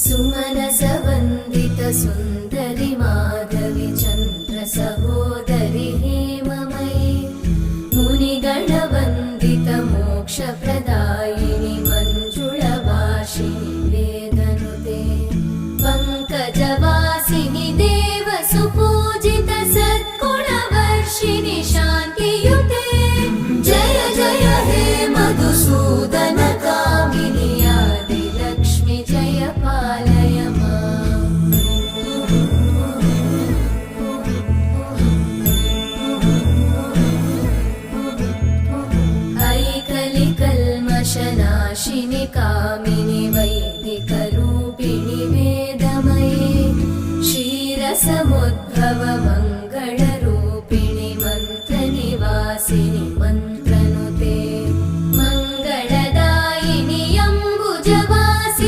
सुमनसवन्दित सुन्दरि माधवि चन्द्र सहोदरि हेममयि मुनिगणवन्दित मोक्षप्रदायिनि मञ्जुळभाषिणि वेदनुते पङ्कजवासिनि देवसुपूजित सद्गुणवर्षिणि शान्तियुते जय जय हे मधुसूदन कामिनि आदिलक्ष्मि जय पालय माम्। ऐकलिकल्मषनाशिनि कामिनि वै